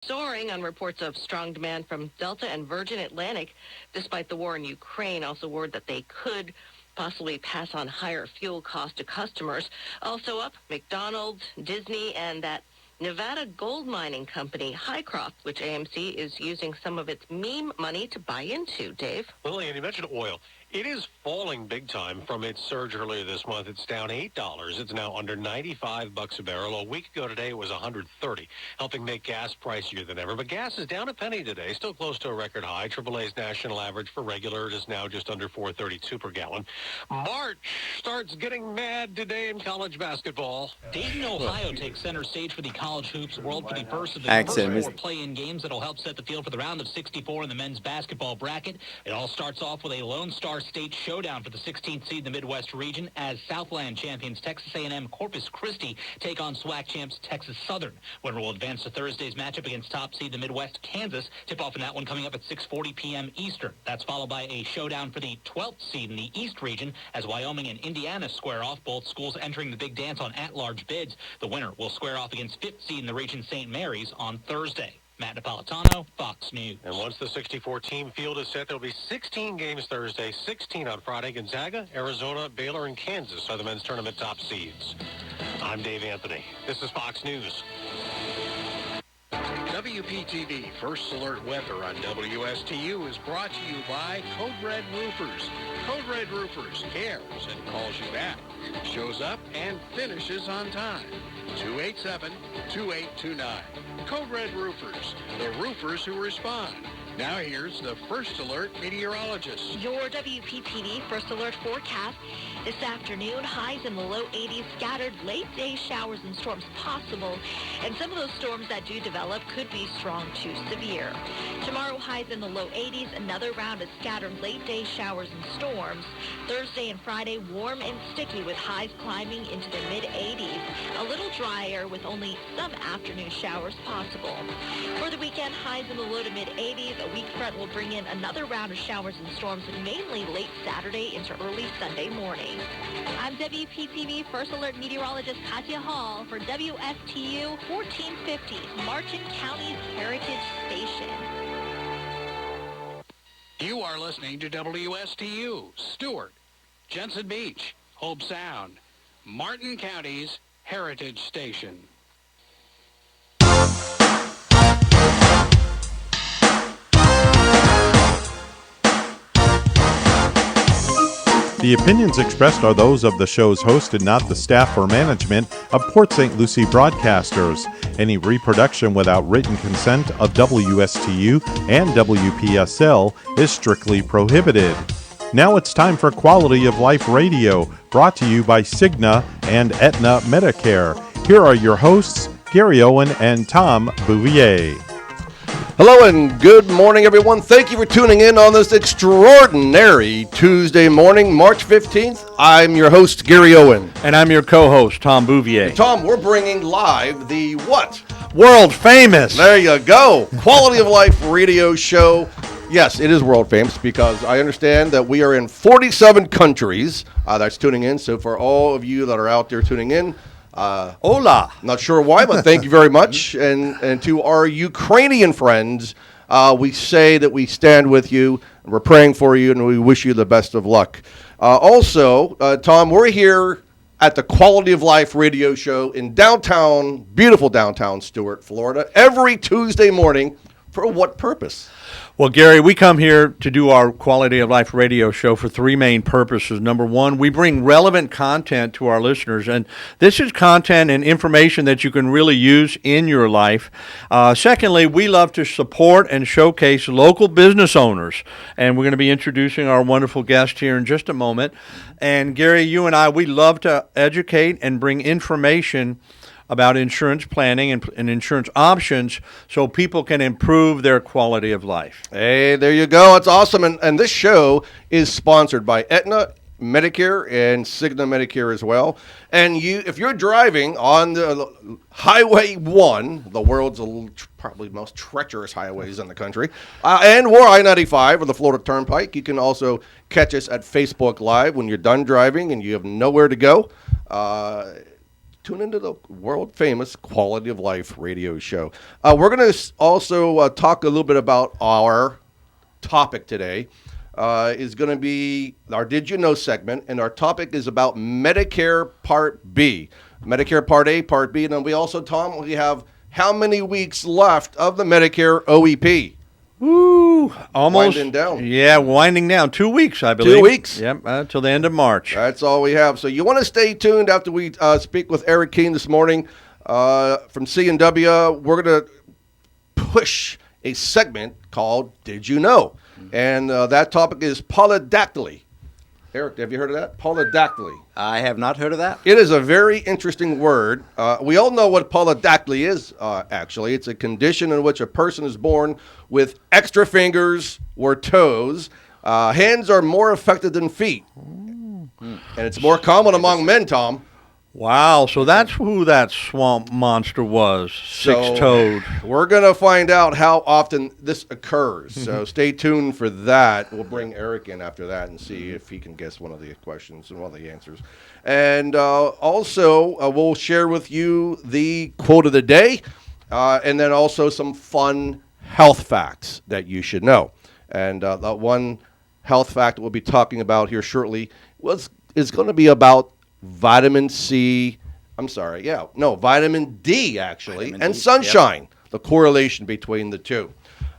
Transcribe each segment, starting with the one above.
Soaring on reports of strong demand from Delta and Virgin Atlantic, despite the war in Ukraine. Also word that they could possibly pass on higher fuel costs to customers. Also up, McDonald's, Disney, and that Nevada gold mining company, Hycroft, which AMC is using some of its meme money to buy into. Dave? Lillian, you mentioned oil. It is falling big time from its surge earlier this month. It's down $8. It's now under $95 a barrel. A week ago today, it was $130, helping make gas pricier than ever. But gas is down a penny today, still close to a record high. AAA's national average for regular is now just under $4.32 per gallon. March starts getting mad today in college basketball. Dayton, Ohio takes center stage for the College Hoops World for the first of the Accent. four play-in games that'll help set the field for the round of 64 in the men's basketball bracket. It all starts off with a Lone Star State showdown for the 16th seed in the Midwest region as Southland champions Texas A&M Corpus Christi take on SWAC champs Texas Southern. Winner will advance to Thursday's matchup against top seed the Midwest Kansas. Tip-off in that one coming up at 6:40 p.m. Eastern. That's followed by a showdown for the 12th seed in the East region as Wyoming and Indiana square off, both schools entering the big dance on at-large bids. The winner will square off against 5th seed in the region St. Mary's on Thursday. Matt Napolitano, Fox News. And once the 64-team field is set, there'll be 16 games Thursday, 16 on Friday. Gonzaga, Arizona, Baylor, and Kansas are the men's tournament top seeds. I'm Dave Anthony. This is Fox News. WPTV First Alert Weather on WSTU is brought to you by Code Red Roofers. Code Red Roofers cares and calls you back. Shows up and finishes on time. 287-2829. Code Red Roofers, the roofers who respond. Now here's the First Alert meteorologist. Your WPTV First Alert forecast. This afternoon, highs in the low 80s, scattered late-day showers and storms possible. And some of those storms that do develop could be strong to severe. Tomorrow, highs in the low 80s, another round of scattered late-day showers and storms. Thursday and Friday, warm and sticky with highs climbing into the mid-80s. A little drier with only some afternoon showers possible. For the weekend, highs in the low to mid-80s. A weak front will bring in another round of showers and storms, mainly late Saturday into early Sunday morning. I'm WPTV First Alert meteorologist Katya Hall for WSTU 1450, Martin County's Heritage Station. You are listening to WSTU, Stewart, Jensen Beach, Hope Sound, Martin County's Heritage Station. The opinions expressed are those of the show's host and not the staff or management of Port St. Lucie Broadcasters. Any reproduction without written consent of WSTU and WPSL is strictly prohibited. Now it's time for Quality of Life Radio, brought to you by Cigna and Aetna Medicare. Here are your hosts, Gary Owen and Tom Bouvier. Hello and good morning, everyone. Thank you for tuning in on this extraordinary Tuesday morning, March 15th. I'm your host, Gary Owen. And I'm your co-host, Tom Bouvier. And Tom, we're bringing live the what? World famous. There you go. Quality of Life radio show. Yes, it is world famous because I understand that we are in 47 countries that's tuning in. So for all of you that are out there tuning in, hola. Not sure why, but thank you very much. And to our Ukrainian friends, we say that we stand with you, and we're praying for you, and we wish you the best of luck. Also, Tom, we're here at the Quality of Life radio show in beautiful downtown Stuart, Florida, every Tuesday morning. For what purpose? Well, Gary, we come here to do our Quality of Life radio show for three main purposes. Number one, we bring relevant content to our listeners, and this is content and information that you can really use in your life. Secondly, we love to support and showcase local business owners, and we're going to be introducing our wonderful guest here in just a moment. And Gary, you and I, we love to educate and bring information about insurance planning and insurance options so people can improve their quality of life. Hey, there you go. It's awesome. And this show is sponsored by Aetna Medicare and Cigna Medicare as well. And if you're driving on the Highway 1, the world's probably most treacherous highways in the country, and or I-95 or the Florida Turnpike, you can also catch us at Facebook Live when you're done driving and you have nowhere to go. tune into the world-famous Quality of Life radio show. We're going to also talk a little bit about our topic today. Is going to be our Did You Know segment, and our topic is about Medicare Part B. Medicare Part A, Part B, and then we also, Tom, we have how many weeks left of the Medicare OEP? Woo! Almost. Winding down. Yeah, winding down. 2 weeks, I believe. 2 weeks. Yep, till the end of March. That's all we have. So you want to stay tuned after we speak with Eric Keene this morning from C&W. We're going to push a segment called Did You Know? And that topic is polydactyly. Eric, have you heard of that? Polydactyly. I have not heard of that. It is a very interesting word. We all know what polydactyly is, actually. It's a condition in which a person is born with extra fingers or toes. Hands are more affected than feet. And it's more common among men, Tom. Wow, so that's who that swamp monster was, six-toed. We're going to find out how often this occurs. So stay tuned for that. We'll bring Eric in after that and see if he can guess one of the questions and one of the answers. And also, we'll share with you the quote of the day and then also some fun health facts that you should know. And the one health fact we'll be talking about here shortly is going to be about vitamin D, actually, and sunshine, the correlation between the two.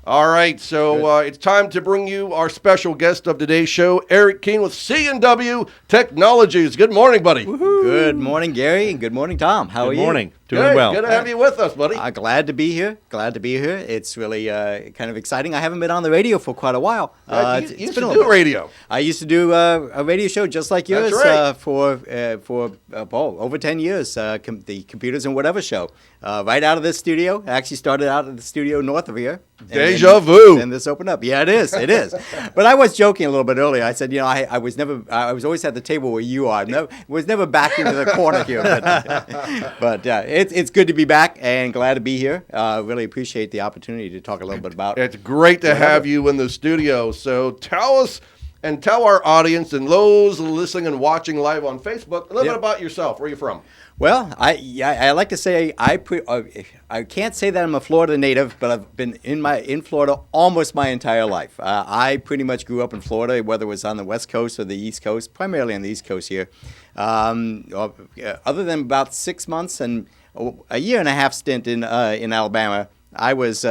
All right, so it's time to bring you our special guest of today's show, Eric Keene with C&W Technologies. Good morning, buddy. Woo-hoo. Good morning, Gary, and good morning, Tom. How are you? Good morning. Doing well. Good to have you with us, buddy. Glad to be here. It's really kind of exciting. I haven't been on the radio for quite a while. You used to do radio. I used to do a radio show just like yours. That's right. For over 10 years. The Computers and Whatever show. Right out of this studio. I actually started out at the studio north of here. Deja vu. And this opened up. Yeah, it is. It is. But I was joking a little bit earlier. I said, I was always at the table where you are. Was never back into the corner here. But it's good to be back and glad to be here. Really appreciate the opportunity to talk a little bit about. It's great to have you in the studio. So tell us and tell our audience and those listening and watching live on Facebook a little bit about yourself. Where are you from? Well, I like to say I can't say that I'm a Florida native, but I've been in Florida almost my entire life. I pretty much grew up in Florida, whether it was on the West Coast or the East Coast, primarily on the East Coast here. Other than about 6 months and a year and a half stint in Alabama, I was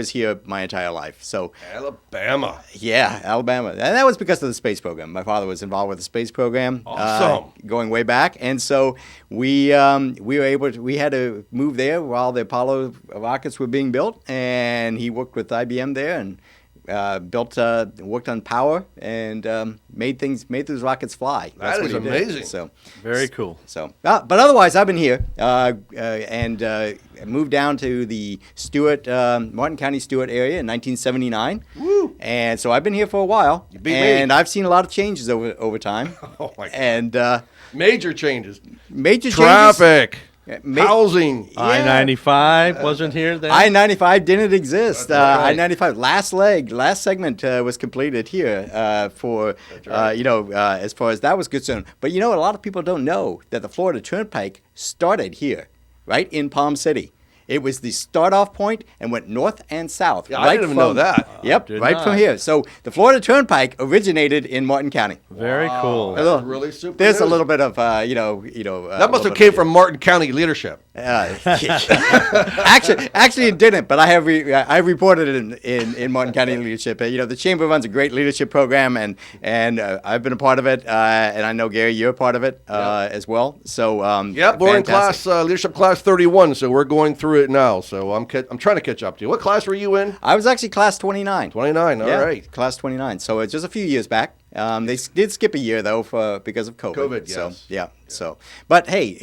here my entire life. So Alabama. Yeah, Alabama. And that was because of the space program. My father was involved with the space program. Awesome. Going way back. And so we had to move there while the Apollo rockets were being built, and he worked with IBM there and worked on power and made those rockets fly. That is amazing. So very cool. So, but otherwise, I've been here and moved down to the Martin County Stewart area in 1979. Woo! And so I've been here for a while, and I've seen a lot of changes over time. Oh my God! And major changes. Traffic. Housing. Yeah. I-95 wasn't here then? I-95 didn't exist. Right. I-95, last segment was completed here as far as that was concerned. But a lot of people don't know that the Florida Turnpike started here, right in Palm City. It was the start-off point and went north and south. Yeah, I didn't even know that. Yep, from here. So the Florida Turnpike originated in Martin County. Very cool. That's really super. There's news. a little bit of, that must have came from Martin County leadership. Actually, it didn't. But I reported it in Martin County leadership. The chamber runs a great leadership program, and I've been a part of it. And I know Gary, you're a part of it as well. So we're in class leadership class 31. So we're going through it now. So I'm trying to catch up to you. What class were you in? I was actually class 29. 29. All right. Class 29. So it's just a few years back. They did skip a year though because of COVID. Yes. So but hey,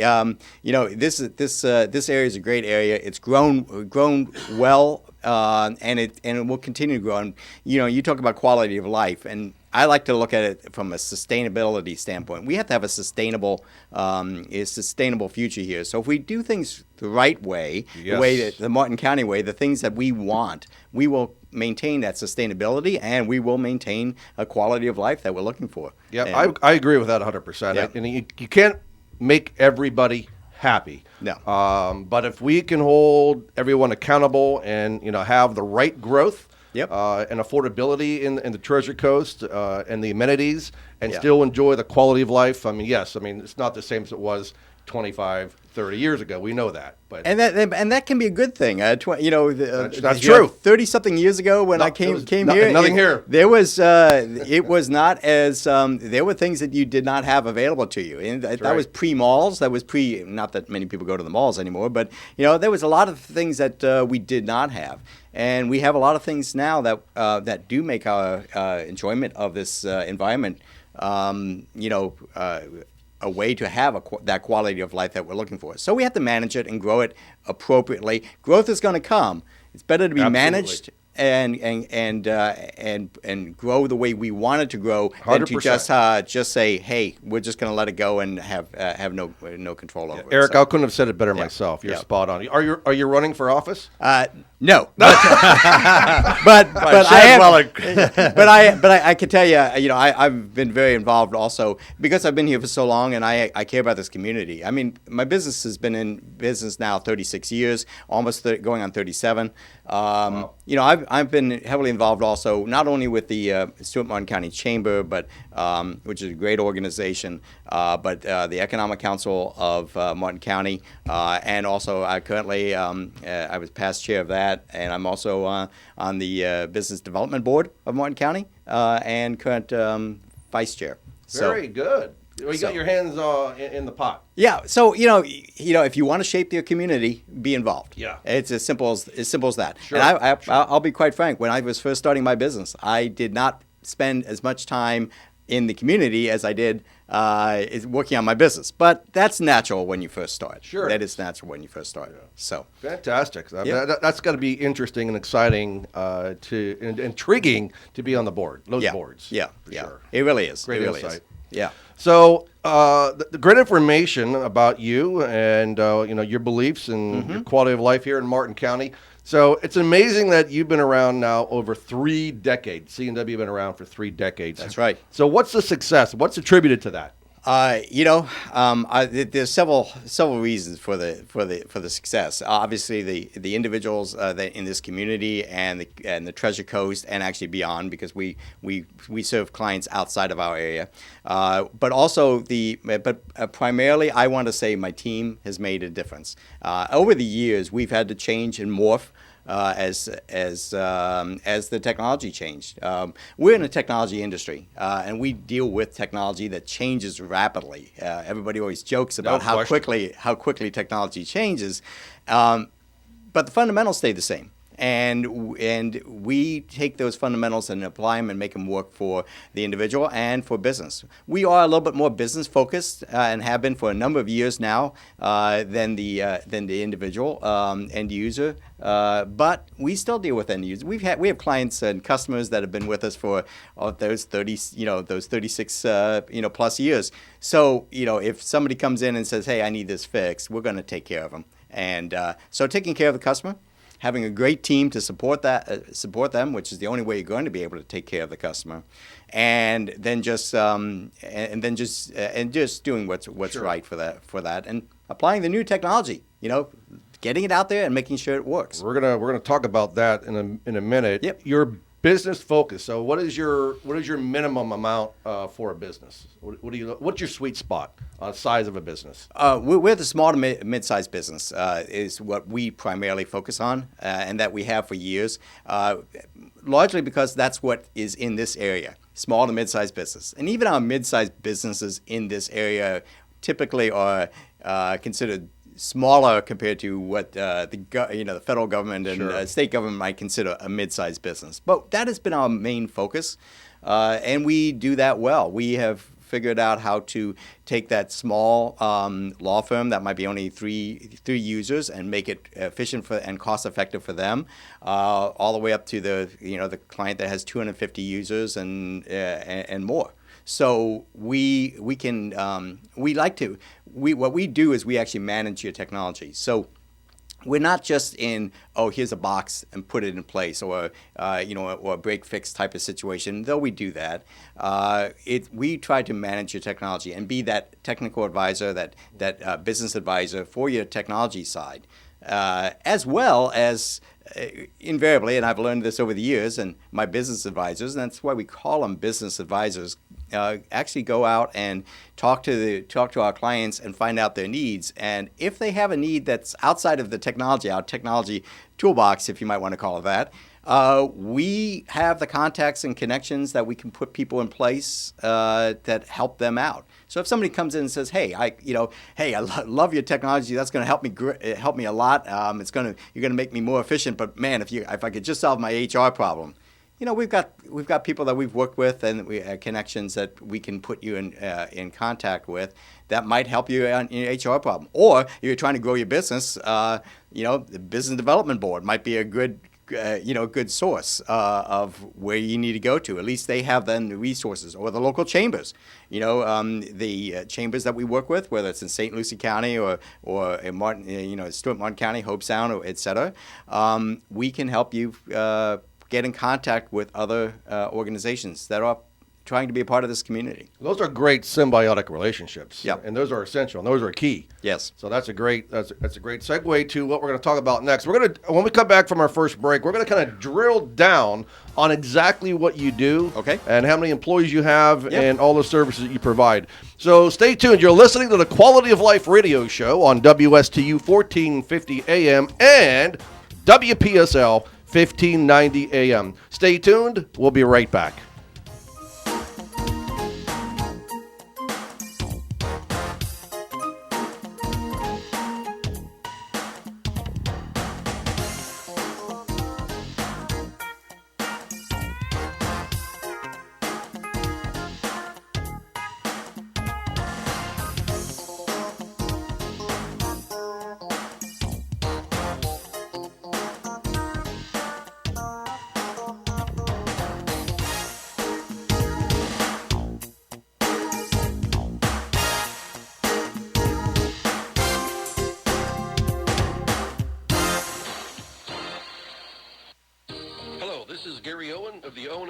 this area is a great area. It's grown well, and it will continue to grow. And you talk about quality of life, and I like to look at it from a sustainability standpoint. We have to have a sustainable future here. So if we do things the right way, the way that the Martin County way, the things that we want, we will maintain that sustainability, and we will maintain a quality of life that we're looking for. Yeah, I agree with that 100%. Yep. And you can't make everybody happy. No. But if we can hold everyone accountable and have the right growth, Yep. and affordability in the Treasure Coast and the amenities, and Yeah. still enjoy the quality of life. I mean, yes, it's not the same as it was 25, 30 years ago. We know that, but And that can be a good thing. That's That's true. 30-something years ago when No, I came was here, nothing here. There was it was not as there were things that you did not have available to you, and that right. was pre-malls. That was not that many people go to the malls anymore, but there was a lot of things that we did not have, and we have a lot of things now that do make our enjoyment of this environment, a way to have that quality of life that we're looking for. So we have to manage it and grow it appropriately. Growth is going to come. It's better to be Absolutely. managed and grow the way we want it to grow than to 100%. just say, hey, we're just going to let it go and have no control over it. Eric, So, I couldn't have said it better myself. You're Yeah. spot on. Are you running for office? no, but I am. But I can tell you, I've been very involved also because I've been here for so long, and I care about this community. I mean, my business has been in business now 36 years, almost going on 37. Wow. I've been heavily involved also, not only with the Stewart Martin County Chamber, but which is a great organization, but the Economic Council of Martin County, and also I currently I was past chair of that, and I'm also on the Business Development Board of Martin County, and current vice chair. Very good. Well, you got your hands in the pot. Yeah, so if you want to shape your community, be involved. Yeah. It's as simple as that. Sure, And I'll be quite frank. When I was first starting my business, I did not spend as much time in the community as I did working on my business. But that's natural when you first start. Sure. That is natural when you first start. So. Fantastic. Yeah. That's got to be interesting and exciting, and intriguing to be on the board. Those boards. Yeah. for Yeah. sure. It really is. Great it really insight. is. Yeah. So the great information about you and your beliefs and your quality of life here in Martin County. So it's amazing that you've been around now over 3 decades. C&W been around for 3 decades. That's right. So what's the success? What's attributed to that? There's several reasons for the success. Obviously, the individuals that in this community and the Treasure Coast and actually beyond, because we serve clients outside of our area, but also primarily, I want to say my team has made a difference. Over the years, we've had to change and morph. As the technology changed. We're in a technology industry, and we deal with technology that changes rapidly. Everybody always jokes about how quickly technology changes, but the fundamentals stay the same. And we take those fundamentals and apply them and make them work for the individual and for business. We are a little bit more business focused and have been for a number of years now than the individual end user. But we still deal with end users. We have clients and customers that have been with us for those 36 plus years. So if somebody comes in and says, "Hey, I need this fixed," we're going to take care of them. And so taking care of the customer. Having a great team to support them, which is the only way you're going to be able to take care of the customer, and then just doing what's Sure. right for that, and applying the new technology. Getting it out there and making sure it works. We're gonna talk about that in a minute. Yep. Your business focus. So what is your minimum amount for a business? What's your sweet spot on size of a business? We're the small to mid-sized business is what we primarily focus on, and that we have for years, largely because that's what is in this area, small to mid-sized business. And even our mid-sized businesses in this area typically are considered smaller compared to what the federal government and Sure. State government might consider a mid-sized business. But that has been our main focus, and we do that well. We have figured out how to take that small law firm that might be only three users and make it efficient and cost effective for them, all the way up to the client that has 250 users and more. So what we do is we actually manage your technology. So we're not just in, oh, here's a box and put it in place, or or a break fix type of situation. Though we do that, we try to manage your technology and be that technical advisor, that business advisor for your technology side, as well as invariably, and I've learned this over the years, and my business advisors, and that's why we call them business advisors, actually go out and talk to our clients and find out their needs. And if they have a need that's outside of the technology, our technology toolbox, if you might want to call it that, we have the contacts and connections that we can put people in place that help them out. So if somebody comes in and says, "Hey, I love your technology. That's going to help me a lot. You're going to make me more efficient. But man, if I could just solve my HR problem." We've got people that we've worked with, and we have connections that we can put you in contact with that might help you in your HR problem. Or if you're trying to grow your business, the business development board might be a good source of where you need to go to. At least they have then the resources, or the local chambers. The chambers that we work with, whether it's in St. Lucie County or in Stuart Martin County, Hope Sound, or et cetera, we can help you get in contact with other organizations that are trying to be a part of this community. Those are great symbiotic relationships. Yep. And those are essential, and those are key. Yes. So that's a great segue to what we're going to talk about next. When we come back from our first break, we're going to kind of drill down on exactly what you do, okay, and how many employees you have, yep, and all the services that you provide. So stay tuned. You're listening to the Quality of Life radio show on WSTU 1450 AM and WPSL 1590 AM. Stay tuned. We'll be right back.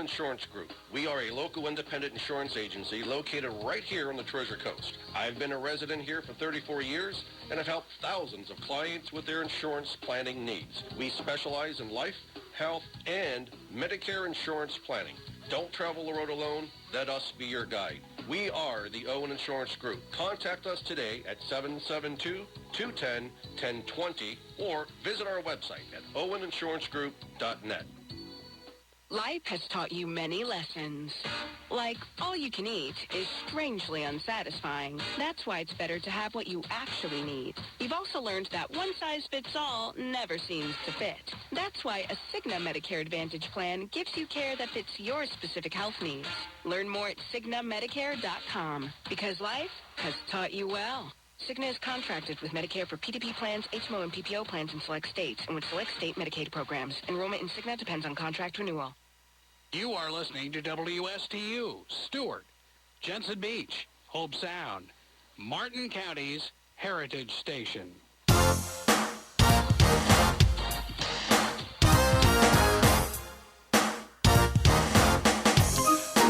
Insurance Group. We are a local independent insurance agency located right here on the Treasure Coast. I've been a resident here for 34 years and have helped thousands of clients with their insurance planning needs. We specialize in life, health, and Medicare insurance planning. Don't travel the road alone. Let us be your guide. We are the Owen Insurance Group. Contact us today at 772-210-1020 or visit our website at oweninsurancegroup.net. Life has taught you many lessons. Like, all you can eat is strangely unsatisfying. That's why it's better to have what you actually need. You've also learned that one size fits all never seems to fit. That's why a Cigna Medicare Advantage plan gives you care that fits your specific health needs. Learn more at CignaMedicare.com, because life has taught you well. Cigna is contracted with Medicare for PDP plans, HMO, and PPO plans in select states, and with select state Medicaid programs. Enrollment in Cigna depends on contract renewal. You are listening to WSTU, Stuart, Jensen Beach, Hope Sound, Martin County's Heritage Station.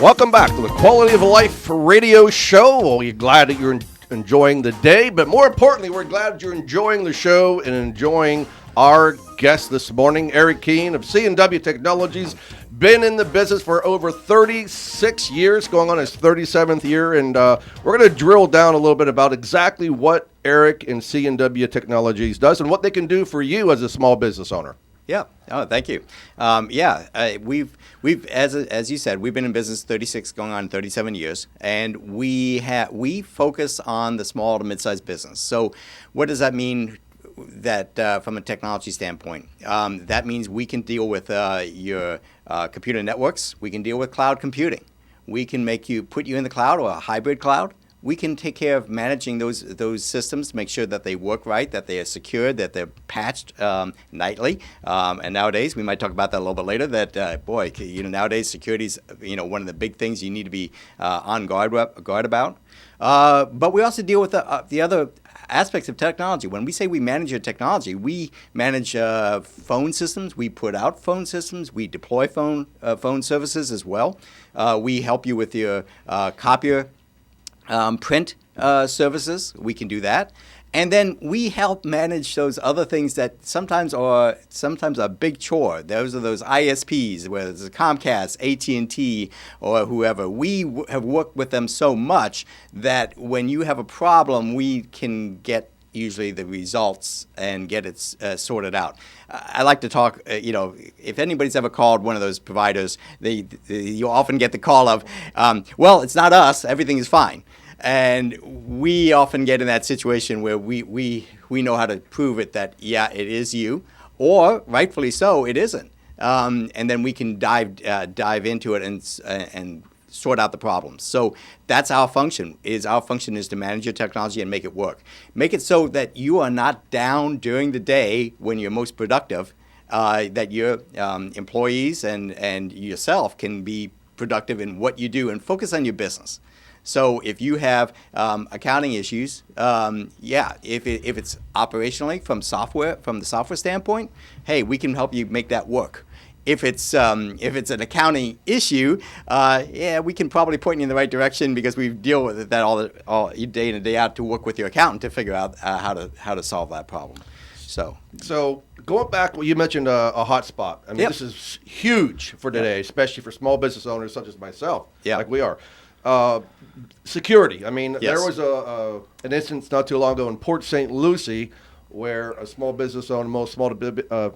Welcome back to the Quality of Life radio show. We're glad that you're enjoying the day, but more importantly, we're glad you're enjoying the show and enjoying our guest this morning, Eric Keene of C&W Technologies. Been in the business for over 36 years, going on his 37th year, and we're going to drill down a little bit about exactly what Eric and C&W Technologies does and what they can do for you as a small business owner. Yeah. Oh, thank you. We've as you said, we've been in business 36, going on 37 years, and we focus on the small to mid-sized business. So, what does that mean? That from a technology standpoint, that means we can deal with your computer networks. We can deal with cloud computing. We can put you in the cloud or a hybrid cloud. We can take care of managing those systems, make sure that they work right, that they are secured, that they're patched nightly. And nowadays, we might talk about that a little bit later. That nowadays security is one of the big things you need to be on guard about. But we also deal with the other aspects of technology. When we say we manage your technology, we manage phone systems. We put out phone systems. We deploy phone services as well. We help you with your copier print services. We can do that. And then we help manage those other things that sometimes are a big chore. Those are those ISPs, whether it's Comcast, AT&T, or whoever. We have worked with them so much that when you have a problem, we can get usually the results and get it sorted out. I like to talk, if anybody's ever called one of those providers, you often get the call of, well, it's not us, everything is fine. And we often get in that situation where we know how to prove it that, yeah, it is you, or rightfully so, it isn't. And then we can dive into it and sort out the problems. So that's our function. Our function is to manage your technology and make it work. Make it so that you are not down during the day when you're most productive, that your employees and yourself can be productive in what you do and focus on your business. So if you have accounting issues, if it's operationally from the software standpoint, hey, we can help you make that work. If it's an accounting issue, we can probably point you in the right direction because we deal with that all day in and day out to work with your accountant to figure out how to solve that problem. So going back, you mentioned a hotspot. I mean, Yep. This is huge for today, especially for small business owners such as myself, like we are. Security. I mean, there was an instance not too long ago in Port St. Lucie where a small business owner,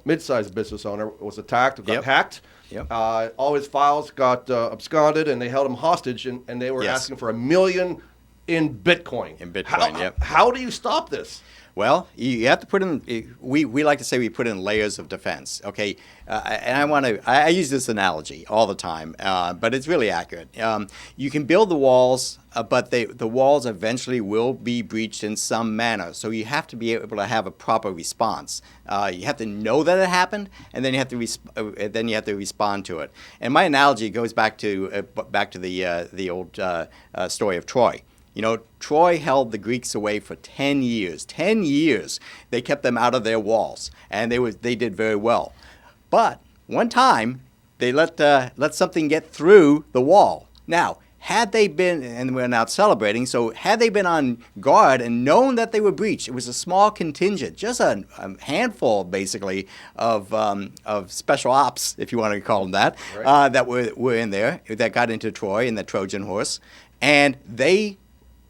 mid-sized business owner, was attacked, got hacked. Yep. All his files got absconded, and they held him hostage, and they were asking for $1 million in Bitcoin. How do you stop this? Well, you have to put in. We like to say we put in layers of defense. Okay, and I use this analogy all the time, but it's really accurate. You can build the walls, but the walls eventually will be breached in some manner. So you have to be able to have a proper response. You have to know that it happened, and then you have to respond to it. And my analogy goes back to the old story of Troy. You know, Troy held the Greeks away for 10 years. 10 years they kept them out of their walls, and they did very well. But one time they let something get through the wall. Now, had they been, and we're now celebrating, so had they been on guard and known that they were breached, it was a small contingent, just a handful, basically, of special ops, if you want to call them that, that were in there, that got into Troy in the Trojan horse, and they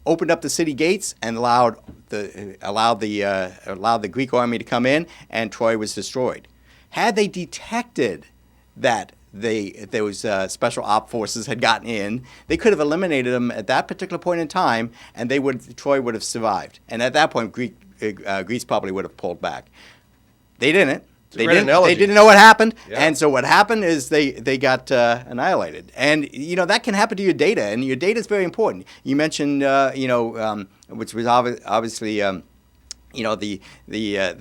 opened up the city gates and allowed the Greek army to come in, and Troy was destroyed. Had they detected that those special op forces had gotten in, they could have eliminated them at that particular point in time, and Troy would have survived. And at that point, Greece probably would have pulled back. They didn't. They didn't know what happened, and so what happened is they got annihilated. And that can happen to your data, and your data is very important. You mentioned which was obviously the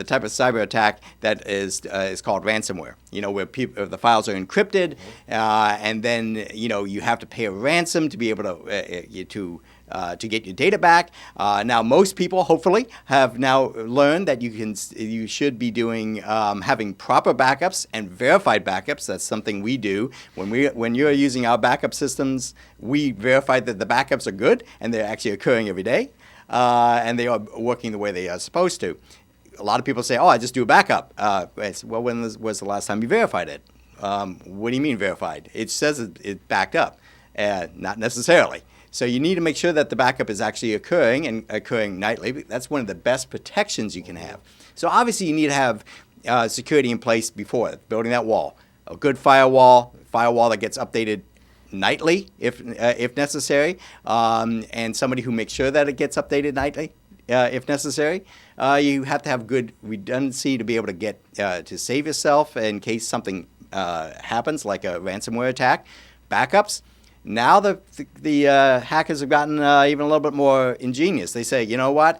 type of cyber attack that is called ransomware. Where the files are encrypted, and then you have to pay a ransom to be able to get your data back. Now, most people, hopefully, have now learned that you should be doing having proper backups and verified backups. That's something we do when you're using our backup systems. We verify that the backups are good and they're actually occurring every day, and they are working the way they are supposed to. A lot of people say, "Oh, I just do a backup." Well, when was the last time you verified it? What do you mean verified? It says it's backed up. Not necessarily. So you need to make sure that the backup is actually occurring and occurring nightly. That's one of the best protections you can have. So obviously you need to have security in place before building that wall. A good firewall that gets updated nightly if necessary, and somebody who makes sure that it gets updated nightly if necessary. You have to have good redundancy to be able to get to save yourself in case something happens, like a ransomware attack. Backups. Now the hackers have gotten even a little bit more ingenious. They say, you know what?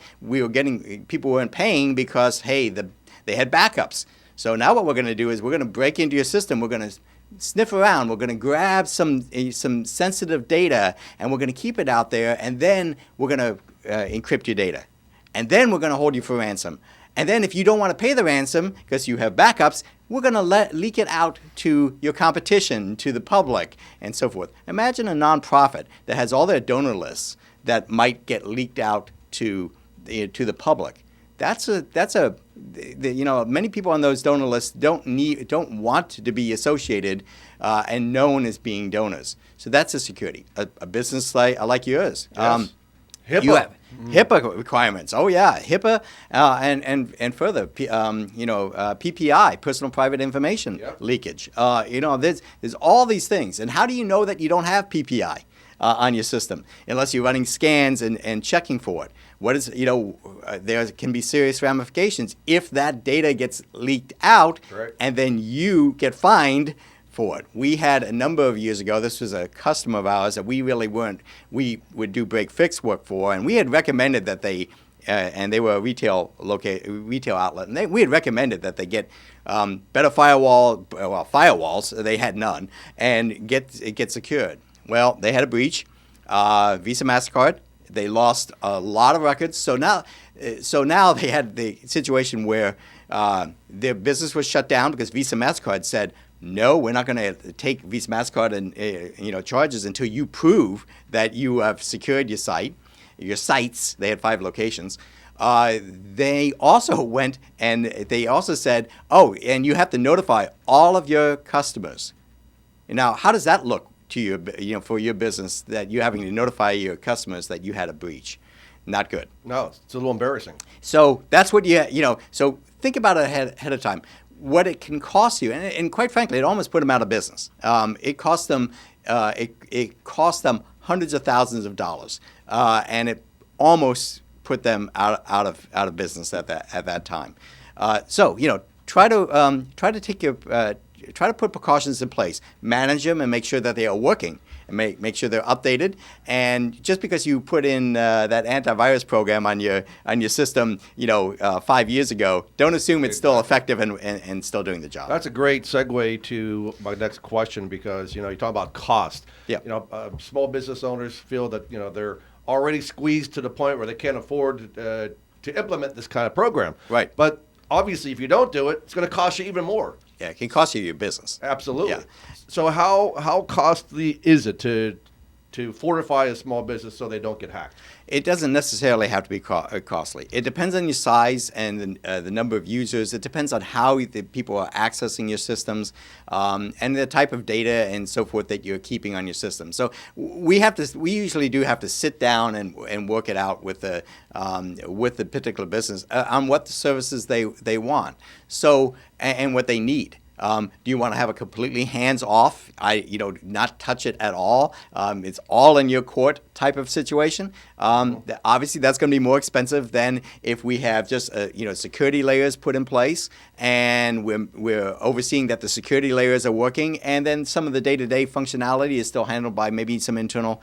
People weren't paying because, hey, they had backups. So now what we're going to do is we're going to break into your system. We're going to sniff around. We're going to grab some sensitive data, and we're going to keep it out there, and then we're going to encrypt your data. and then we're going to hold you for ransom. And then if you don't want to pay the ransom because you have backups, we're going to leak it out to your competition, to the public, and so forth. Imagine a nonprofit that has all their donor lists that might get leaked out to the public. Many people on those donor lists don't want to be associated and known as being donors. So that's a security. A business like yours. Yes. HIPAA. You have HIPAA requirements. Oh yeah, HIPAA and further, PPI, personal private information leakage. There's all these things. And how do you know that you don't have PPI on your system unless you're running scans and checking for it? There can be serious ramifications if that data gets leaked out, and then you get fined for it. We had a number of years ago, this was a customer of ours that we would do break fix work for, and we had recommended that they, and they were a retail outlet, and we had recommended that they get better firewalls, they had none, and get secured. Well, they had a breach, Visa, MasterCard, they lost a lot of records, so now they had the situation where their business was shut down because Visa, MasterCard said, no, we're not going to take Visa, MasterCard and charges until you prove that you have secured your sites. They had 5 locations. They also went and they also said, and you have to notify all of your customers. Now, how does that look to you, for your business, that you're having to notify your customers that you had a breach? Not good. No, it's a little embarrassing. So that's what so think about it ahead of time. What it can cost you, and quite frankly, it almost put them out of business. It cost them hundreds of thousands of dollars, and it almost put them out of business at that time. So try to put precautions in place, manage them, and make sure that they are working, and make sure they're updated. And just because you put in that antivirus program on your system, 5 years ago, don't assume it's still effective and still doing the job. That's a great segue to my next question, because you talk about cost. Yeah. Small business owners feel that they're already squeezed to the point where they can't afford to implement this kind of program. Right. But obviously, if you don't do it, it's going to cost you even more. Yeah, it can cost you your business. Absolutely. Yeah. So how costly is it to fortify a small business so they don't get hacked? It doesn't necessarily have to be costly. It depends on your size and the number of users. It depends on how the people are accessing your systems and the type of data and so forth that you're keeping on your system. So we usually do have to sit down and work it out with the particular business on what the services they want. So and what they need. Do you want to have a completely hands-off, not touch it at all? It's all in your court type of situation. Obviously, that's going to be more expensive than if we have just security layers put in place, and we're overseeing that the security layers are working, and then some of the day-to-day functionality is still handled by maybe some internal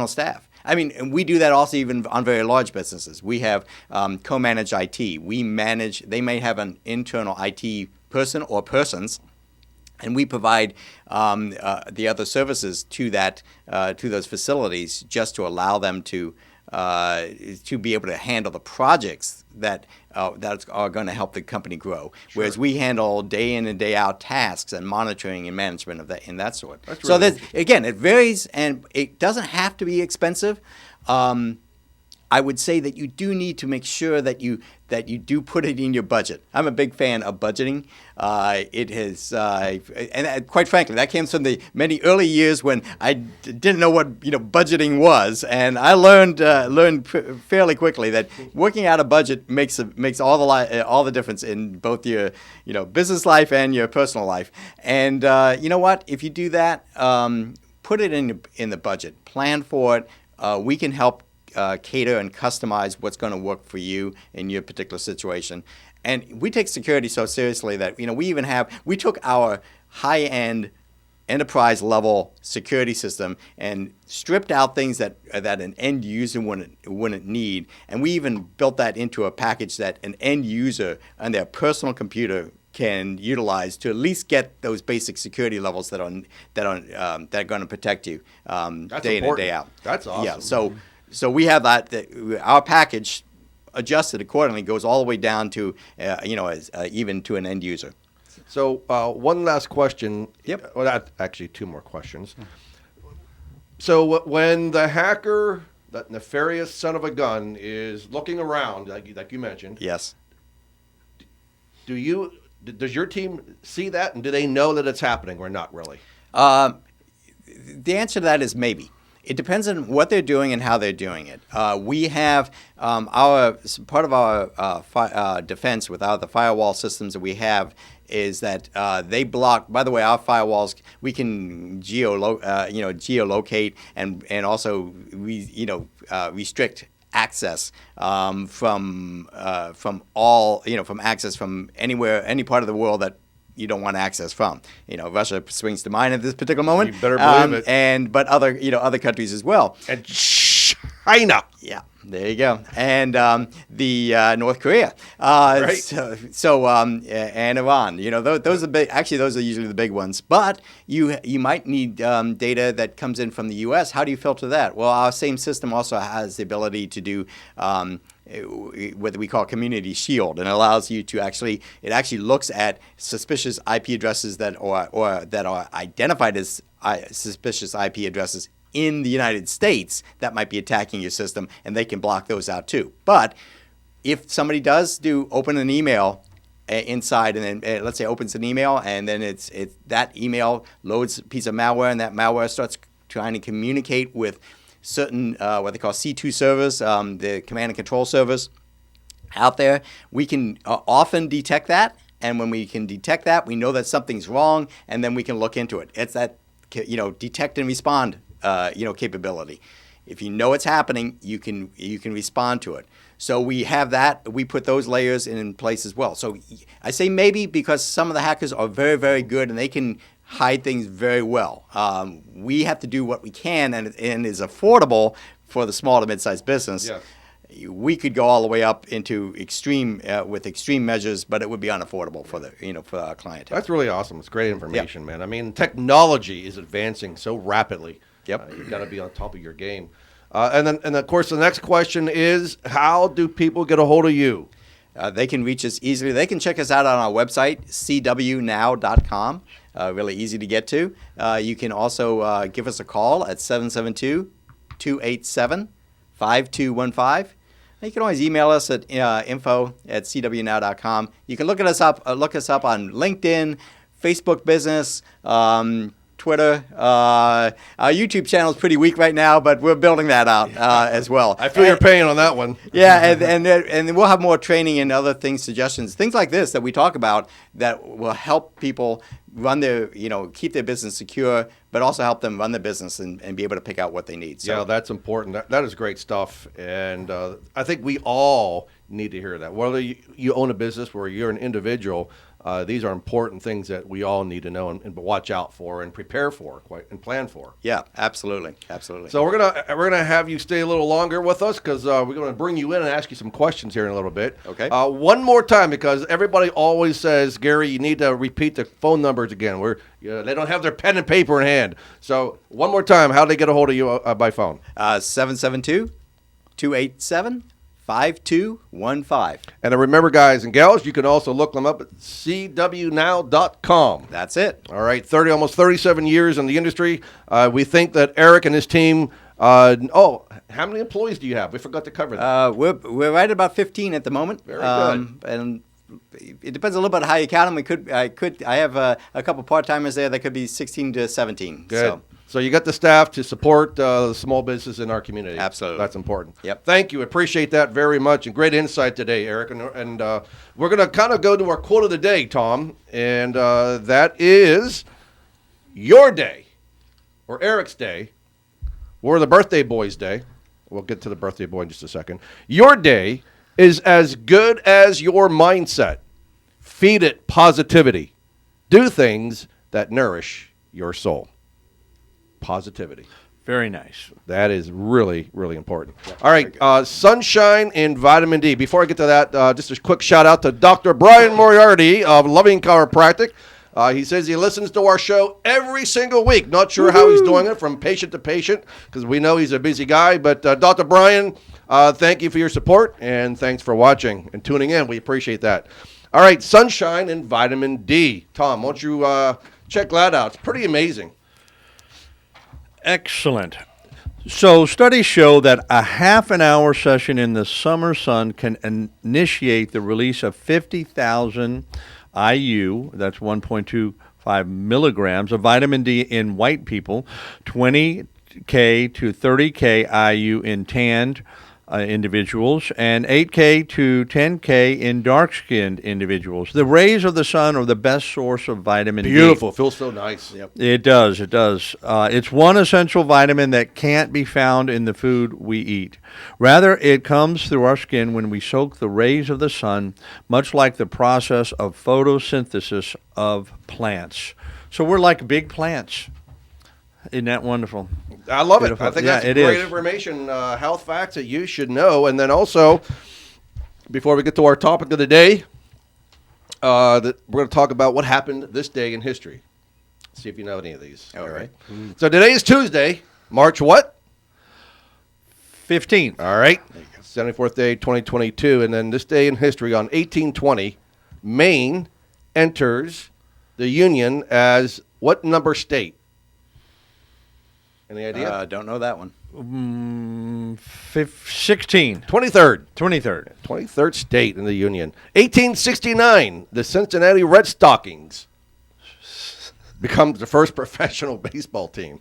staff. I mean, and we do that also even on very large businesses. We have co-managed IT. They may have an internal IT person or persons, and we provide the other services to those facilities just to allow them to be able to handle the projects that are going to help the company grow. Sure. Whereas we handle day in and day out tasks and monitoring and management of that in that sort. That's so really again, it varies, and it doesn't have to be expensive. I would say that you do need to make sure that you do put it in your budget. I'm a big fan of budgeting. It has, and quite frankly, that came from the many early years when I didn't know what budgeting was, and I learned fairly quickly that working out a budget makes all the difference in both your business life and your personal life. And you know what? If you do that, put it in the budget, plan for it. We can help cater and customize what's going to work for you in your particular situation. And we take security so seriously that we took our high-end enterprise level security system and stripped out things that an end user wouldn't need, and we even built that into a package that an end user on their personal computer can utilize to at least get those basic security levels that are going to protect you day in and day out. That's awesome. Yeah. So we have that our package adjusted accordingly, goes all the way down to even to an end user. So one last question. Yep. Well, actually, two more questions. So when the hacker, that nefarious son of a gun, is looking around, like you mentioned, Yes. does your team see that, and do they know that it's happening or not really? The answer to that is maybe. It depends on what they're doing and how they're doing it. We have part of our defense with the firewall systems that we have is that they block. By the way, our firewalls, we can geolocate and also restrict access from access from anywhere, any part of the world that you don't want access from. Russia swings to mind at this particular moment. You better believe it. But other countries as well. And China. Yeah, there you go. And the North Korea. Right. And Iran. Those are big. Actually, those are usually the big ones. But you might need data that comes in from the U.S. How do you filter that? Well, our same system also has the ability to do what we call Community Shield, and it allows you to actually looks at suspicious IP addresses that are identified as suspicious IP addresses in the United States that might be attacking your system, and they can block those out too. But if somebody does open an email inside, and then let's say opens an email, and then it's that email loads a piece of malware, and that malware starts trying to communicate with certain what they call C2 servers, the command and control servers out there, we can often detect that. And when we can detect that, we know that something's wrong, and then we can look into it. It's that detect and respond capability. If you know it's happening, you can respond to it. So we have that. We put those layers in place as well. So I say maybe because some of the hackers are very, very good, and they can hide things very well. We have to do what we can, and is affordable for the small to mid-sized business. Yes. We could go all the way up into extreme measures, but it would be unaffordable for our client. That's really awesome. It's great information, man. I mean, technology is advancing so rapidly. Yep. You've got to be on top of your game. And of course, the next question is, how do people get a hold of you? They can reach us easily. They can check us out on our website, cwnow.com. Really easy to get to. You can also give us a call at 772-287-5215. You can always email us at info@cwnow.com. You can look us up on LinkedIn, Facebook Business, Twitter. Our YouTube channel is pretty weak right now, but we're building that out as well. I feel your pain on that one. Yeah, and we'll have more training and other things, suggestions, things like this that we talk about that will help people run keep their business secure, but also help them run their business and be able to pick out what they need. So, yeah, that's important. That is great stuff. And I think we all need to hear that. Whether you own a business or you're an individual, these are important things that we all need to know and watch out for and prepare for and plan for. Yeah, absolutely. So we're gonna have you stay a little longer with us because we're gonna bring you in and ask you some questions here in a little bit. Okay. One more time, because everybody always says, Gary, you need to repeat the phone numbers again. They don't have their pen and paper in hand. So one more time, how do they get a hold of you by phone? 772-287-5215. And remember, guys and gals, you can also look them up at cwnow.com. That's it. All right, almost 37 years in the industry. We think that Eric and his team. How many employees do you have? We forgot to cover that. We're right at about 15 at the moment. Very good. And it depends a little bit how you count them. I have a couple part-timers there that could be 16 to 17. Good. So you got the staff to support the small business in our community. Absolutely. That's important. Yep. Thank you. Appreciate that very much. And great insight today, Eric. And we're going to kind of go to our quote of the day, Tom. And that is your day, or Eric's day, or the birthday boy's day. We'll get to the birthday boy in just a second. Your day is as good as your mindset. Feed it positivity. Do things that nourish your soul. Positivity. Very nice. That is really, really important. All right, sunshine and vitamin D. Before I get to that, just a quick shout out to Dr. Brian Moriarty of Loving Chiropractic. He says he listens to our show every single week. Not sure how he's doing it from patient to patient because we know he's a busy guy. But Dr. Brian, thank you for your support, and thanks for watching and tuning in. We appreciate that. All right, sunshine and vitamin D. Tom, why don't you check that out? It's pretty amazing. Excellent. So studies show that a half an hour session in the summer sun can initiate the release of 50,000 IU, that's 1.25 milligrams of vitamin D in white people, 20K to 30K IU in tanned individuals, and 8K to 10K in dark-skinned individuals. The rays of the sun are the best source of vitamin D. Beautiful. Feels so nice. Yep. It does. It's one essential vitamin that can't be found in the food we eat. Rather, it comes through our skin when we soak the rays of the sun, much like the process of photosynthesis of plants. So we're like big plants. Isn't that wonderful? I love Beautiful. it. I think Yeah, that's it great is. information, health facts that you should know. And then also, before we get to our topic of the day, we're going to talk about what happened this day in history. See if you know any of these. All right. So today is Tuesday, March what? 15th. All right. 74th day, 2022. And then this day in history, on 1820, Maine enters the Union as what number state? Any idea? Don't know that one. 16. 23rd. 23rd. 23rd state in the Union. 1869, the Cincinnati Red Stockings becomes the first professional baseball team.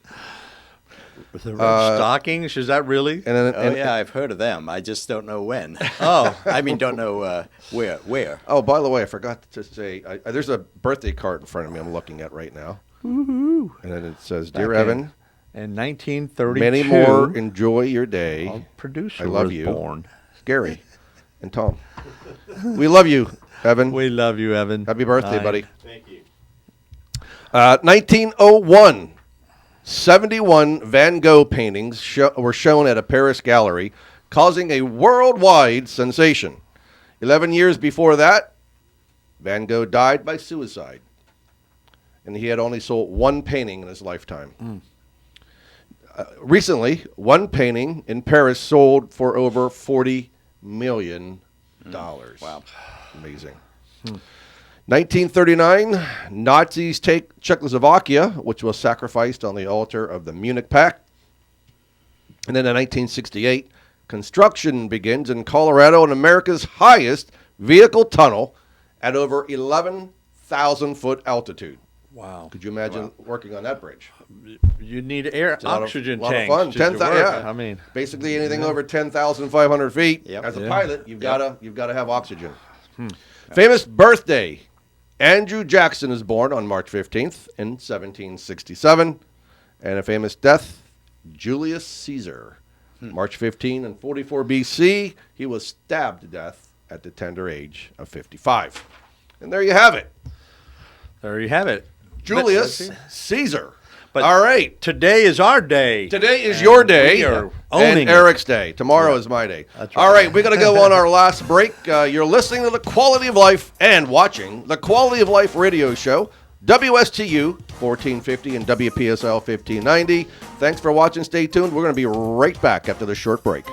The Red Stockings, is that really? Yeah, I've heard of them. I just don't know when. Don't know where. Oh, by the way, I forgot to say, there's a birthday card in front of me I'm looking at right now. Woohoo. And then it says, Dear Evan, in 1932, many more, enjoy your day. our producer I love was you. born. Gary and Tom. We love you, Evan. We love you, Evan. Happy birthday, Bye. buddy. Thank you. 1901, 71 Van Gogh paintings were shown at a Paris gallery, causing a worldwide sensation. 11 years before that, Van Gogh died by suicide, and he had only sold one painting in his lifetime. Recently, one painting in Paris sold for over $40 million. Wow. Amazing. 1939, Nazis take Czechoslovakia, which was sacrificed on the altar of the Munich Pact. And then in 1968, construction begins in Colorado on America's highest vehicle tunnel at over 11,000-foot altitude. Wow. Could you imagine working on that bridge? You need air It's a lot of- oxygen lot of tanks. fun. to 10,000, work. yeah. I mean, Basically anything over 10,500 feet. Yep. As a Yeah. pilot, you've gotta have oxygen. Famous birthday. Andrew Jackson is born on March 15th in 1767. And a famous death, Julius Caesar. March 15 and 44 BC, he was stabbed to death at the tender age of 55. And there you have it. there you have it. Julius Caesar. But all right. Today is our day. Today is your day we are owning and it. Eric's day. Tomorrow is my day. That's All right. right, we're going to go on our last break. You're listening to The Quality of Life and watching The Quality of Life radio show, WSTU 1450 and WPSL 1590. Thanks for watching. Stay tuned. We're going to be right back after this short break.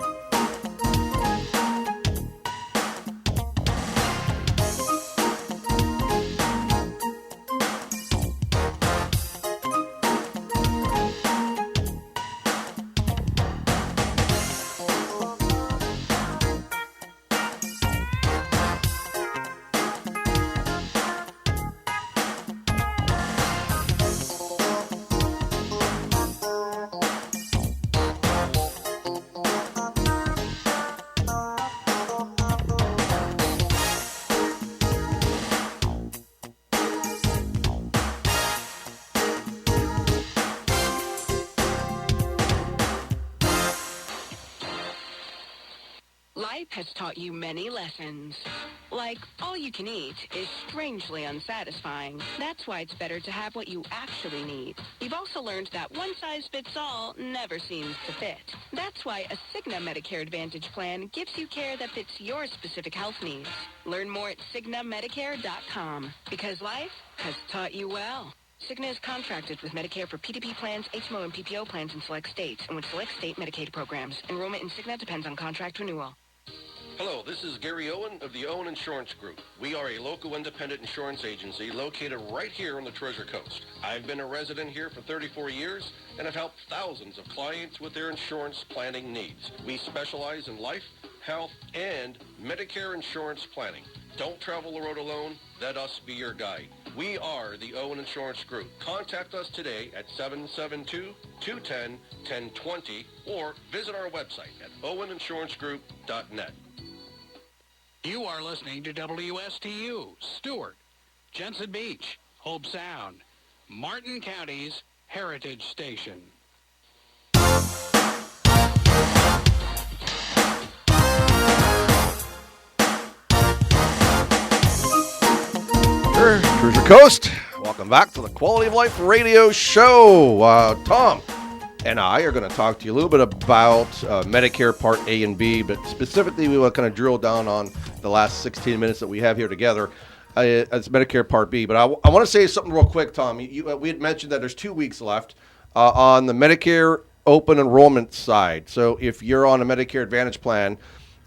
Life has taught you many lessons. Like, all you can eat is strangely unsatisfying. That's why it's better to have what you actually need. We've also learned that one size fits all never seems to fit. That's why a Cigna Medicare Advantage plan gives you care that fits your specific health needs. Learn more at CignaMedicare.com, because life has taught you well. Cigna is contracted with Medicare for PDP plans, HMO, and PPO plans in select states and with select state Medicaid programs. Enrollment in Cigna depends on contract renewal. Hello, this is Gary Owen of the Owen Insurance Group. We are a local independent insurance agency located right here on the Treasure Coast. I've been a resident here for 34 years and have helped thousands of clients with their insurance planning needs. We specialize in life, health, and Medicare insurance planning. Don't travel the road alone. Let us be your guide. We are the Owen Insurance Group. Contact us today at 772-210-1020 or visit our website at oweninsurancegroup.net. You are listening to WSTU, Stewart, Jensen Beach, Hope Sound, Martin County's Heritage Station. Treasure Coast. Welcome back to the Quality of Life Radio Show. Tom and I are going to talk to you a little bit about Medicare Part A and B, but specifically we want to kind of drill down on the last 16 minutes that we have here together. It's Medicare Part B, but I want to say something real quick, Tom. We had mentioned that there's 2 weeks left on the Medicare open enrollment side. So if you're on a Medicare Advantage plan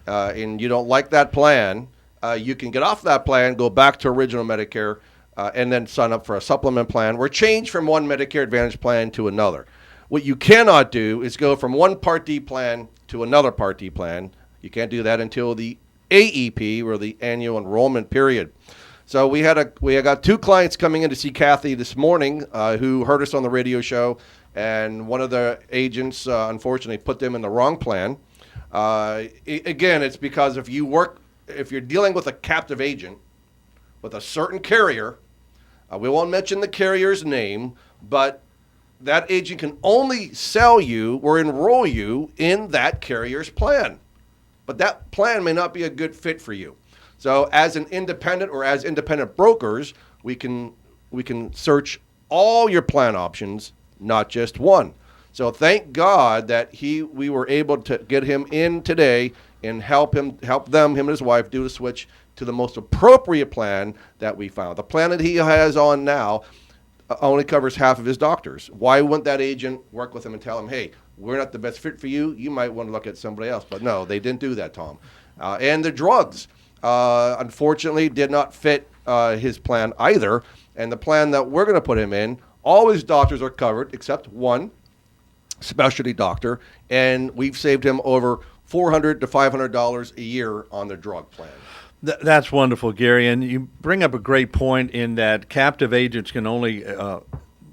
and you don't like that plan, you can get off that plan, go back to original Medicare, and then sign up for a supplement plan or change from one Medicare Advantage plan to another. What you cannot do is go from one Part D plan to another Part D plan. You can't do that until the AEP, or the annual enrollment period. So we got 2 clients coming in to see Kathy this morning who heard us on the radio show, and one of the agents unfortunately put them in the wrong plan. Again, it's because if you're dealing with a captive agent with a certain carrier, we won't mention the carrier's name, but that agent can only sell you or enroll you in that carrier's plan. But that plan may not be a good fit for you. So as an independent or as independent brokers, we can search all your plan options, not just one. So thank God that we were able to get him in today and help him and his wife do the switch to the most appropriate plan that we found. The plan that he has on now only covers half of his doctors. Why wouldn't that agent work with him and tell him, hey, we're not the best fit for you. You might want to look at somebody else. But no, they didn't do that, Tom. And the drugs, unfortunately, did not fit his plan either. And the plan that we're going to put him in, all his doctors are covered except one specialty doctor. And we've saved him over $400 to $500 a year on the drug plan. That's wonderful, Gary. And you bring up a great point in that captive agents can only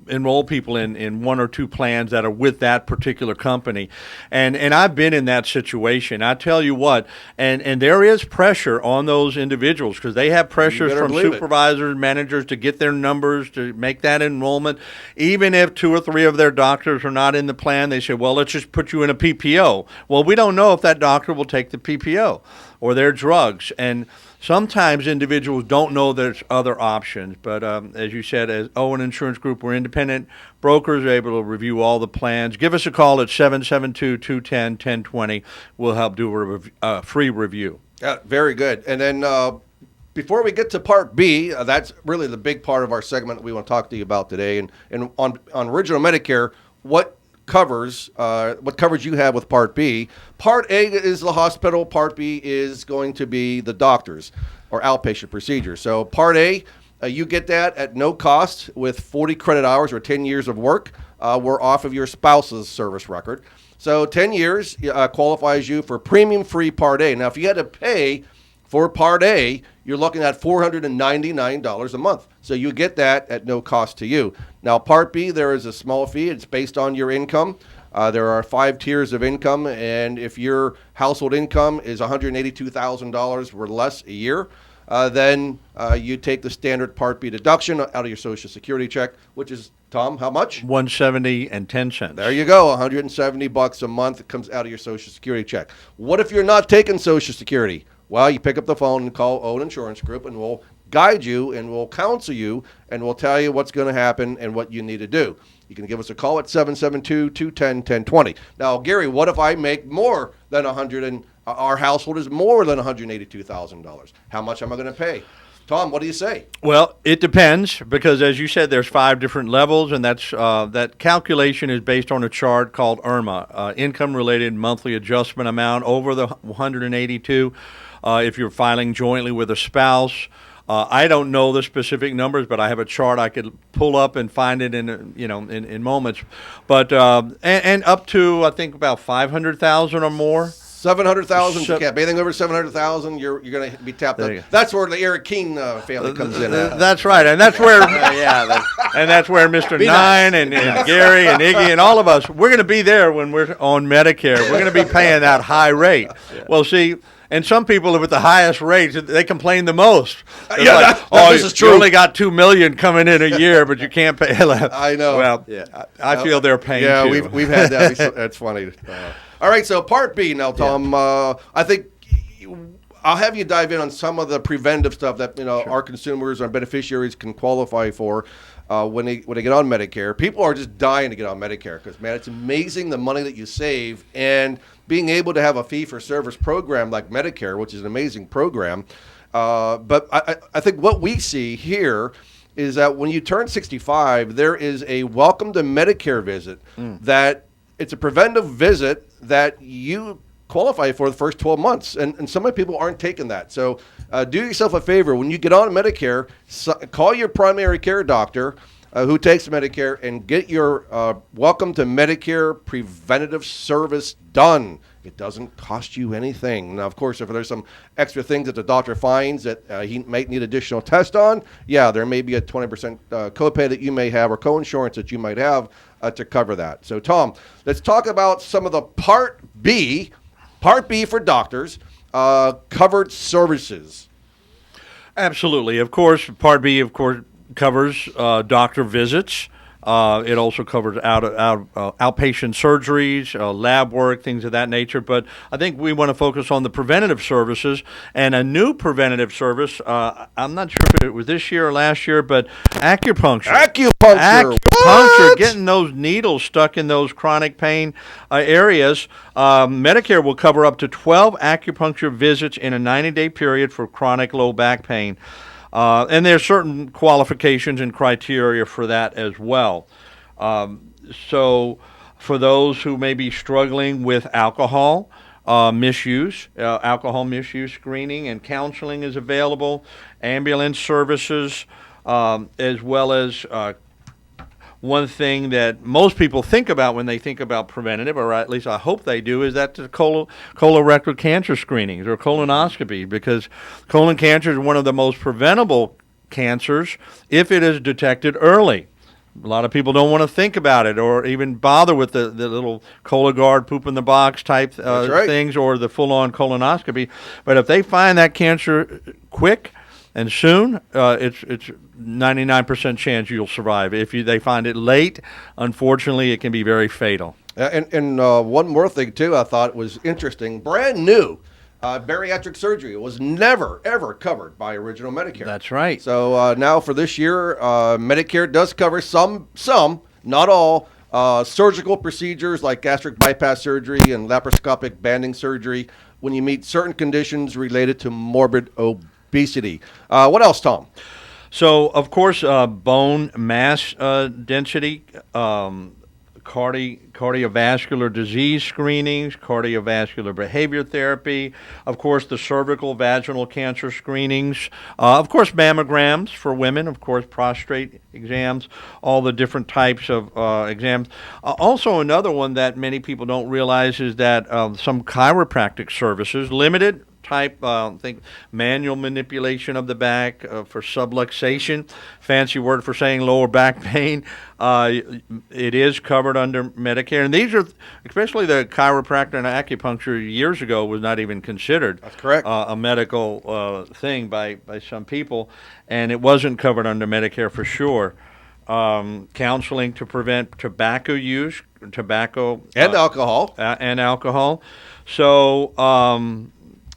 enroll people in 1 or 2 plans that are with that particular company. And I've been in that situation. I tell you what, and there is pressure on those individuals because they have pressures from supervisors, managers to get their numbers, to make that enrollment. Even if 2 or 3 of their doctors are not in the plan, they say, well, let's just put you in a PPO. Well, we don't know if that doctor will take the PPO or their drugs. And sometimes individuals don't know there's other options. But as you said, as Owen Insurance Group, we're independent brokers, are able to review all the plans. Give us a call at 772-210-1020. We'll help do a free review. Yeah, very good. And then before we get to Part B, that's really the big part of our segment that we want to talk to you about today. And on original Medicare, what coverage you have with Part B. Part A is the hospital. Part B is going to be the doctors or outpatient procedures. So Part A, you get that at no cost with 40 credit hours or 10 years of work. We're off of your spouse's service record. So 10 years qualifies you for premium-free Part A. Now, if you had to pay for Part A, you're looking at $499 a month. So you get that at no cost to you. Now, Part B, there is a small fee. It's based on your income. There are 5 tiers of income, and if your household income is $182,000 or less a year, then you take the standard Part B deduction out of your Social Security check, which is, Tom, how much? $170.10. There you go, $170 a month comes out of your Social Security check. What if you're not taking Social Security? Well, you pick up the phone and call Owen Insurance Group, and we'll guide you and we'll counsel you and we'll tell you what's going to happen and what you need to do. You can give us a call at 772-210-1020. Now, Gary, what if I make more than our household is more than $182,000? How much am I going to pay? Tom, what do you say? Well, it depends because, as you said, there's 5 different levels, and that calculation is based on a chart called IRMA, income-related monthly adjustment amount over the 182. If you're filing jointly with a spouse, I don't know the specific numbers, but I have a chart I could pull up and find it in moments. But and up to I think about 500,000 or more. 700,000. You can't. Anything over 700,000, you're going to be tapped out. That's where the Eric Keene family comes in. That's right, and that's where and that's where Mr. Nine and Gary and Iggy and all of us, we're going to be there when we're on Medicare. We're going to be paying that high rate. Well, see. And some people with the highest rates, they complain the most. This is true. You only got $2 million coming in a year, but you can't pay. I know. Well, I feel their pain. Yeah, too. we've had that. That's funny. All right, so Part B now, Tom. I think I'll have you dive in on some of the preventive stuff that our consumers, our beneficiaries can qualify for when they get on Medicare. People are just dying to get on Medicare because, man, it's amazing the money that you save and being able to have a fee-for-service program like Medicare, which is an amazing program. But I think what we see here is that when you turn 65, there is a welcome to Medicare visit that it's a preventive visit that you qualify for the first 12 months. And so many people aren't taking that. So do yourself a favor. When you get on Medicare, call your primary care doctor who takes Medicare and get your welcome to Medicare preventative service done. It doesn't cost you anything. Now, of course, if there's some extra things that the doctor finds that he might need additional tests on, there may be a 20% copay that you may have or coinsurance that you might have to cover that. So, Tom, let's talk about some of the Part B for doctors, covered services. Absolutely. Of course, Part B, covers doctor visits. It also covers outpatient surgeries, lab work, things of that nature. But I think we want to focus on the preventative services and a new preventative service. I'm not sure if it was this year or last year, but acupuncture. What? Getting those needles stuck in those chronic pain areas. Medicare will cover up to 12 acupuncture visits in a 90-day period for chronic low back pain. And there are certain qualifications and criteria for that as well. So for those who may be struggling with alcohol misuse, alcohol misuse screening and counseling is available, ambulance services, as well as one thing that most people think about when they think about preventative, or at least I hope they do, is that the colorectal cancer screenings or colonoscopy, because colon cancer is one of the most preventable cancers if it is detected early. A lot of people don't want to think about it or even bother with the little Cologuard poop in the box type things or the full-on colonoscopy. But if they find that cancer quick and soon, it's 99% chance you'll survive. If they find it late, unfortunately, it can be very fatal. And one more thing, too, I thought was interesting. Brand new bariatric surgery was never, ever covered by original Medicare. That's right. So now for this year, Medicare does cover some, not all, surgical procedures like gastric bypass surgery and laparoscopic banding surgery when you meet certain conditions related to morbid obesity. What else, Tom? So, of course, bone mass density, cardiovascular disease screenings, cardiovascular behavior therapy, of course, the cervical vaginal cancer screenings, of course, mammograms for women, of course, prostate exams, all the different types of exams. Also, another one that many people don't realize is that some chiropractic services, limited type, think manual manipulation of the back for subluxation, fancy word for saying lower back pain. It is covered under Medicare, and these are, especially the chiropractor and acupuncture years ago was not even considered. That's correct. A medical thing by some people, and it wasn't covered under Medicare for sure. Counseling to prevent tobacco use, and alcohol. And alcohol. So,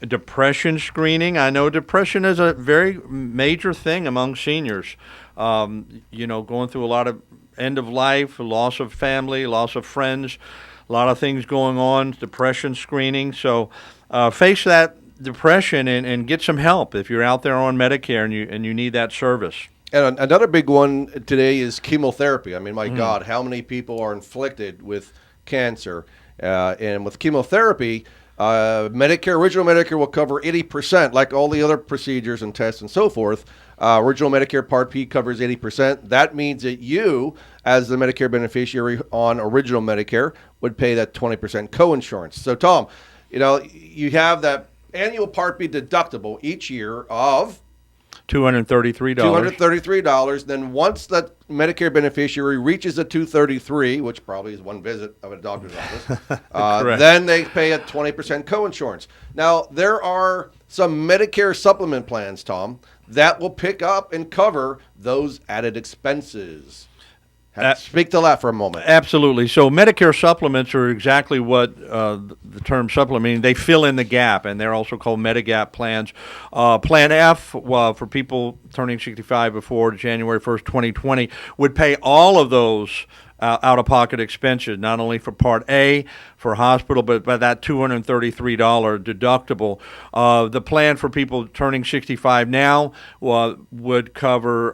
depression screening. I know depression is a very major thing among seniors. Going through a lot of end of life, loss of family, loss of friends, a lot of things going on, depression screening. So face that depression and get some help if you're out there on Medicare and you need that service. And another big one today is chemotherapy. I mean, my God, how many people are inflicted with cancer? And with chemotherapy, original Medicare will cover 80%, like all the other procedures and tests and so forth. Original Medicare Part P covers 80%. That means that you, as the Medicare beneficiary on original Medicare, would pay that 20% coinsurance. So, Tom, you have that annual Part B deductible each year of $233. $233. Then once that Medicare beneficiary reaches the $233, which probably is one visit of a doctor's office, then they pay a 20% coinsurance. Now, there are some Medicare supplement plans, Tom, that will pick up and cover those added expenses. Speak to that for a moment. Absolutely. So Medicare supplements are exactly what the term supplement means. They fill in the gap, and they're also called Medigap plans. Plan F, for people turning 65 before January 1st, 2020, would pay all of those out-of-pocket expenses, not only for Part A, for hospital, but by that $233 deductible. The plan for people turning 65 now would cover,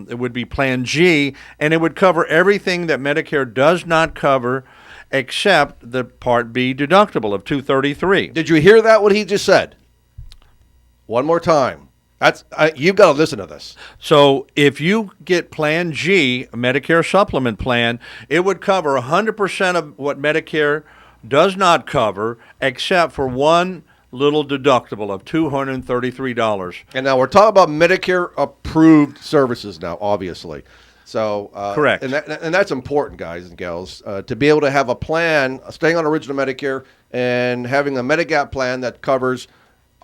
it would be Plan G, and it would cover everything that Medicare does not cover except the Part B deductible of $233. Did you hear that, what he just said? One more time. You've got to listen to this. So if you get Plan G, a Medicare supplement plan, it would cover 100% of what Medicare does not cover, except for one little deductible of $233. And now we're talking about Medicare-approved services now, obviously. So correct, and that's important, guys and gals, to be able to have a plan, staying on original Medicare, and having a Medigap plan that covers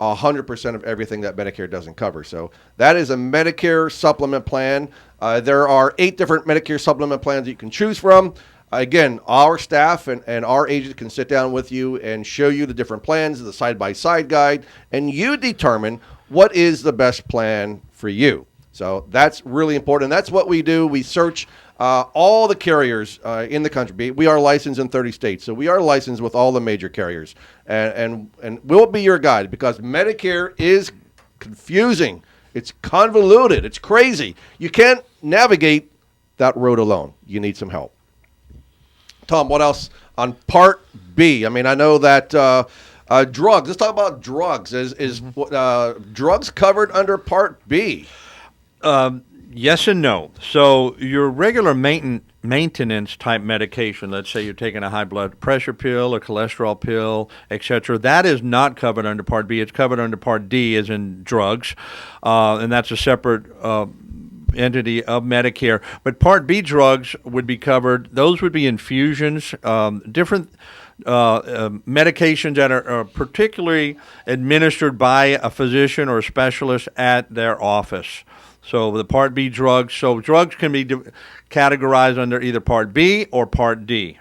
100% of everything that Medicare doesn't cover. So that is a Medicare supplement plan. There are 8 different Medicare supplement plans that you can choose from. Again, our staff and our agents can sit down with you and show you the different plans, the side-by-side guide, and you determine what is the best plan for you. So that's really important. And that's what we do. We search all the carriers in the country. We are licensed in 30 states, so we are licensed with all the major carriers. And we'll be your guide, because Medicare is confusing. It's convoluted. It's crazy. You can't navigate that road alone. You need some help. Tom, what else on Part B? I mean, I know that drugs. Let's talk about drugs. Is drugs covered under Part B? Yes and no. So your regular maintenance type medication, let's say you're taking a high blood pressure pill, a cholesterol pill, etc., that is not covered under Part B. It's covered under Part D, as in drugs, and that's a separate entity of Medicare. But Part B drugs would be covered. Those would be infusions, different medications that are particularly administered by a physician or a specialist at their office. So the Part B drugs, so drugs can be categorized under either Part B or Part D.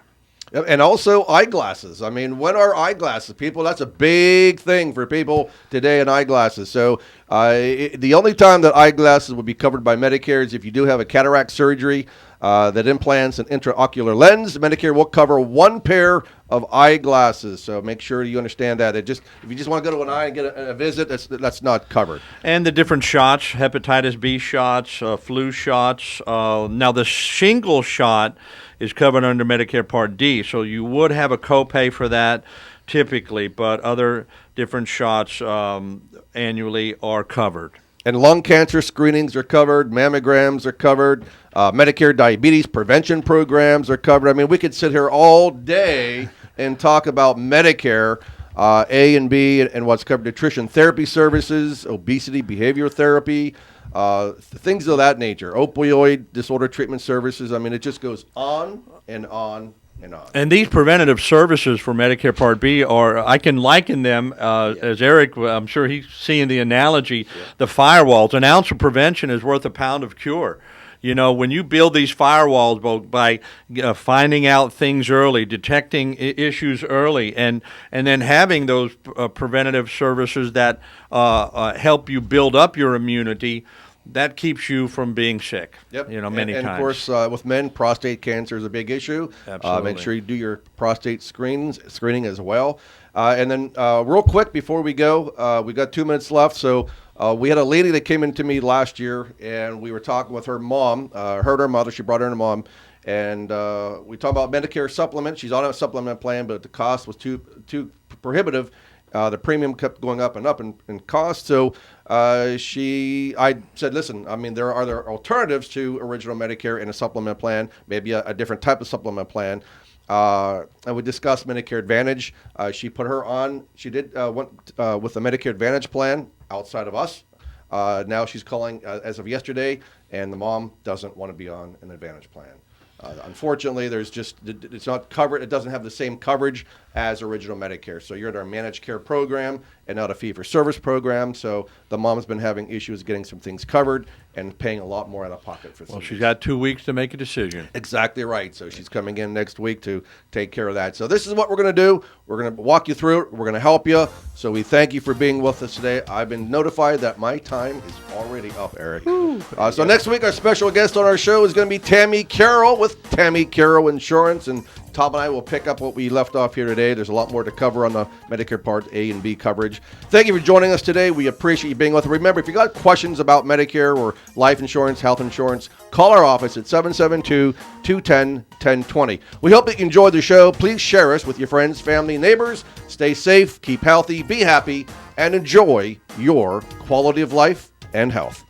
And also eyeglasses. I mean, what are eyeglasses? People, that's a big thing for people today in eyeglasses. So the only time that eyeglasses will be covered by Medicare is if you do have a cataract surgery that implants an intraocular lens. Medicare will cover one pair of eyeglasses. So make sure you understand that. If you just want to go to an eye and get a visit, that's not covered. And the different shots, hepatitis B shots, flu shots. Now the shingle shot is covered under Medicare Part D, so you would have a copay for that typically, but other different shots annually are covered. And lung cancer screenings are covered, mammograms are covered, Medicare diabetes prevention programs are covered. I mean, we could sit here all day and talk about Medicare, A and B, and what's covered: nutrition therapy services, obesity behavior therapy, things of that nature, opioid disorder treatment services. I mean, it just goes on and on and on. And these preventative services for Medicare Part B are, I can liken them, as Eric, I'm sure he's seeing the analogy, the firewalls. An ounce of prevention is worth a pound of cure. You know, when you build these firewalls by finding out things early, detecting issues early, and then having those preventative services that help you build up your immunity, that keeps you from being sick. Yep. You know, many and times. of course, with men, prostate cancer is a big issue. Absolutely. Make sure you do your prostate screening as well. And then real quick before we go, we got 2 minutes left. So we had a lady that came into me last year, and we were talking with her mom, her mother. She brought her mom. And we talked about Medicare supplement. She's on a supplement plan, but the cost was too prohibitive. The premium kept going up and up in cost. So I said, listen, I mean, there are alternatives to original Medicare in a supplement plan, maybe a different type of supplement plan. And we discussed Medicare Advantage. She put her on. She did went with the Medicare Advantage plan outside of us. Now she's calling as of yesterday, and the mom doesn't want to be on an Advantage plan. Unfortunately, it's not covered. It doesn't have the same coverage as original Medicare. So you're in our managed care program and not a fee-for-service program. So the mom's been having issues getting some things covered and paying a lot more out of pocket for some. Well, she's got 2 weeks to make a decision. Exactly right. So she's coming in next week to take care of that. So this is what we're going to do. We're going to walk you through it. We're going to help you. So we thank you for being with us today. I've been notified that my time is already up, Eric. So next week, our special guest on our show is going to be Tammy Carroll with Tammy Carroll Insurance. And Tom and I will pick up what we left off here today. There's a lot more to cover on the Medicare Part A and B coverage. Thank you for joining us today. We appreciate you being with us. Remember, if you got questions about Medicare or life insurance, health insurance, call our office at 772-210-1020. We hope that you enjoyed the show. Please share us with your friends, family, neighbors. Stay safe, keep healthy, be happy, and enjoy your quality of life and health.